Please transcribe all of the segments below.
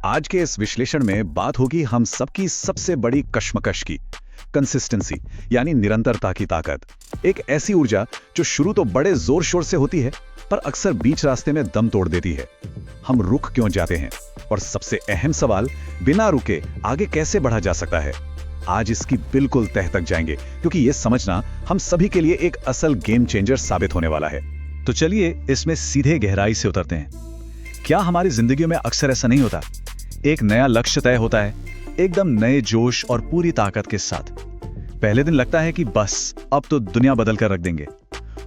आज के इस विश्लेषण में बात होगी हम सबकी सबसे बड़ी कश्मकश की, कंसिस्टेंसी यानी निरंतरता की ताकत। एक ऐसी ऊर्जा जो शुरू तो बड़े जोर शोर से होती है पर अक्सर बीच रास्ते में दम तोड़ देती है। हम रुक क्यों जाते हैं और सबसे अहम सवाल, बिना रुके आगे कैसे बढ़ा जा सकता है। आज इसकी बिल्कुल तह तक जाएंगे क्योंकि ये समझना हम सभी के लिए एक असल गेम चेंजर साबित होने वाला है। तो चलिए इसमें सीधे गहराई से उतरते हैं। क्या हमारी जिंदगी में अक्सर ऐसा नहीं होता? एक नया लक्ष्य तय होता है, एकदम नए जोश और पूरी ताकत के साथ। पहले दिन लगता है कि बस अब तो दुनिया बदल कर रख देंगे।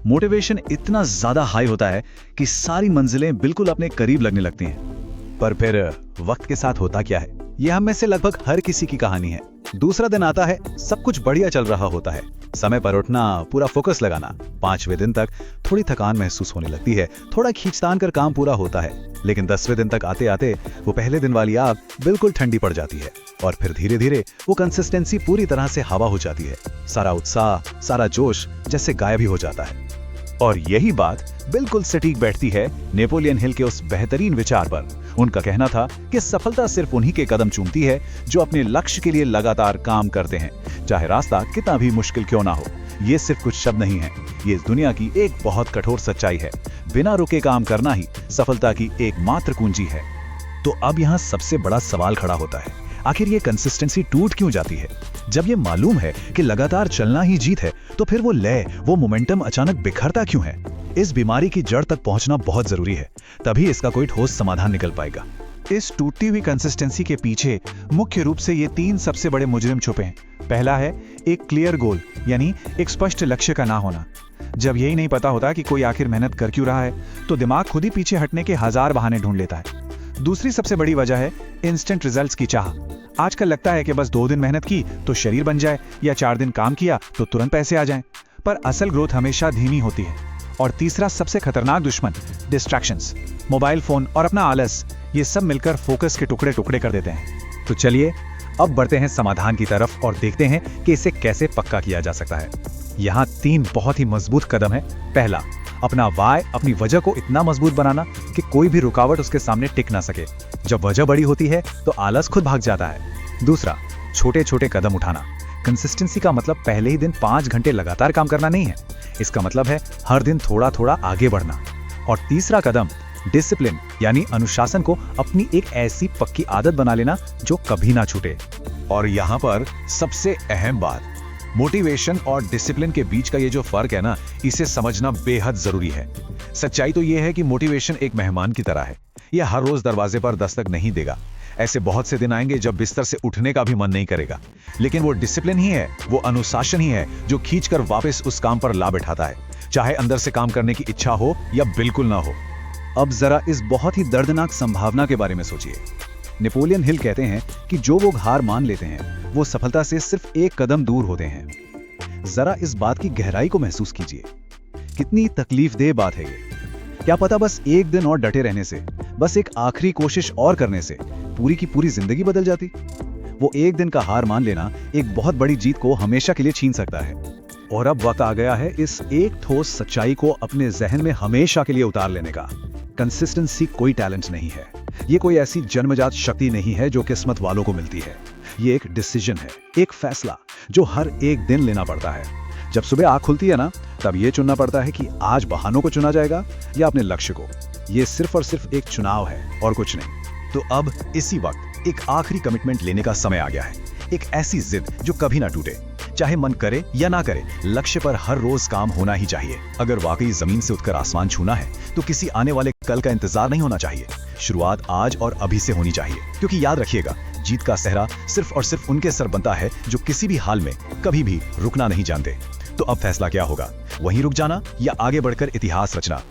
मोटिवेशन इतना ज्यादा हाई होता है कि सारी मंजिलें बिल्कुल अपने करीब लगने लगती हैं। पर फिर वक्त के साथ होता क्या है? यह हम में से लगभग हर किसी की कहानी है। दूसरा दिन आता है, सब कुछ बढ़िया चल रहा होता है, समय पर उठना, पूरा फोकस लगाना। 5वें दिन तक थोड़ी थकान महसूस होने लगती है, थोड़ा खींचतान कर काम पूरा होता है, लेकिन 10वें दिन तक आते आते वो पहले दिन वाली आग बिल्कुल ठंडी पड़ जाती है और फिर धीरे धीरे वो कंसिस्टेंसी पूरी तरह से हवा हो जाती है। सारा उत्साह, सारा जोश जैसे गायब ही हो जाता है। और यही बात बिल्कुल सटीक बैठती है नेपोलियन हिल के उस बेहतरीन विचार पर। उनका कहना था कि सफलता सिर्फ उन्हीं के कदम चूमती है जो अपने लक्ष्य के लिए लगातार काम करते हैं, चाहे रास्ता कितना भी मुश्किल क्यों ना हो। ये सिर्फ कुछ शब्द नहीं है, ये इस दुनिया की एक बहुत कठोर सच्चाई है। बिना रुके काम करना ही सफलता की एकमात्र कुंजी है। तो अब यहाँ सबसे बड़ा सवाल खड़ा होता है, आखिर ये कंसिस्टेंसी टूट क्यों जाती है? जब ये मालूम है कि लगातार चलना ही जीत है, तो फिर वो लय, वो मोमेंटम अचानक बिखरता क्यों है? इस बीमारी की जड़ तक पहुंचना बहुत जरूरी है, तभी इसका कोई ठोस समाधान निकल पाएगा। इस टूटती हुई कंसिस्टेंसी के पीछे मुख्य रूप से ये 3 सबसे बड़े मुजरिम छुपे हैं। पहला है एक क्लियर गोल, यानी एक स्पष्ट लक्ष्य का ना होना। जब यही नहीं पता होता कि कोई आखिर मेहनत कर क्यों रहा है, तो दिमाग खुद ही पीछे हटने के 1000 बहाने ढूंढ लेता है। दूसरी सबसे बड़ी वजह है इंस्टेंट रिजल्ट्स की चाह। आजकल लगता है कि बस 2 दिन मेहनत की तो शरीर बन जाए, या 4 दिन काम किया तो तुरंत पैसे आ जाएं। पर असल ग्रोथ हमेशा धीमी होती है। और तीसरा सबसे खतरनाक दुश्मन, डिस्ट्रैक्शंस, मोबाइल फोन और अपना आलस, ये सब मिलकर फोकस के टुकड़े टुकड़े कर देते हैं। तो चलिए अब बढ़ते हैं समाधान की तरफ और देखते हैं कि इसे कैसे पक्का किया जा सकता है। यहाँ 3 बहुत ही मजबूत कदम है। पहला, अपना वाय, अपनी वजह को इतना मजबूत बनाना कि कोई भी रुकावट उसके सामने टिक ना सके। जब वजह बड़ी होती है तो आलस खुद भाग जाता है। दूसरा, छोटे छोटे कदम उठाना। कंसिस्टेंसी का मतलब पहले ही दिन 5 घंटे लगातार काम करना नहीं है, इसका मतलब है हर दिन थोड़ा थोड़ा आगे बढ़ना। और तीसरा कदम, डिसिप्लिन यानी अनुशासन को अपनी एक ऐसी पक्की आदत बना लेना जो कभी ना छूटे। और यहाँ पर सबसे अहम बात, मोटिवेशन और डिसिप्लिन के बीच का ये जो फर्क है ना, इसे समझना बेहद जरूरी है। सच्चाई तो ये है कि मोटिवेशन एक मेहमान की तरह है, यह हर रोज दरवाजे पर दस्तक नहीं देगा। ऐसे बहुत से दिन आएंगे जब बिस्तर से उठने का भी मन नहीं करेगा, लेकिन वो डिसिप्लिन ही है, वो अनुशासन ही है जो खींचकर वापस उस काम पर ला बैठाता है, चाहे अंदर से काम करने की इच्छा हो या बिल्कुल ना हो। अब जरा इस बहुत ही दर्दनाक संभावना के बारे में सोचिए। नेपोलियन हिल कहते हैं कि जो लोग हार मान लेते हैं वो सफलता से सिर्फ एक कदम दूर होते हैं। जरा इस बात की गहराई को महसूस कीजिए। कितनी तकलीफदेह बात है ये। क्या पता बस एक दिन और डटे रहने से, बस एक आखिरी कोशिश और करने से पूरी की पूरी जिंदगी बदल जाती। वो एक दिन का हार मान लेना एक बहुत बड़ी जीत को हमेशा के लिए छीन सकता है। और अब वक्त आ गया है इस एक ठोस सच्चाई को अपने जहन में हमेशा के लिए उतार लेने का। कंसिस्टेंसी कोई टैलेंट नहीं है, ये कोई ऐसी जन्मजात शक्ति नहीं है जो किस्मत वालों को मिलती है। ये एक डिसीजन है, एक फैसला जो हर एक दिन लेना पड़ता है। जब सुबह आँख खुलती है ना, तब ये चुनना पड़ता है कि आज बहानों को चुना जाएगा या अपने लक्ष्य को। ये सिर्फ और सिर्फ एक चुनाव है और कुछ नहीं। तो अब इसी वक्त एक आखिरी कमिटमेंट लेने का समय आ गया है। एक ऐसी जिद जो कभी ना टूटे, चाहे मन करे या ना करे, लक्ष्य पर हर रोज काम होना ही चाहिए। अगर वाकई जमीन से उठकर आसमान छूना है तो किसी आने वाले कल का इंतजार नहीं होना चाहिए। शुरुआत आज और अभी से होनी चाहिए, क्योंकि याद रखिएगा, जीत का सेहरा सिर्फ और सिर्फ उनके सर बनता है जो किसी भी हाल में कभी भी रुकना नहीं जानते। तो अब फैसला क्या होगा? वहीं रुक जाना या आगे बढ़कर इतिहास रचना?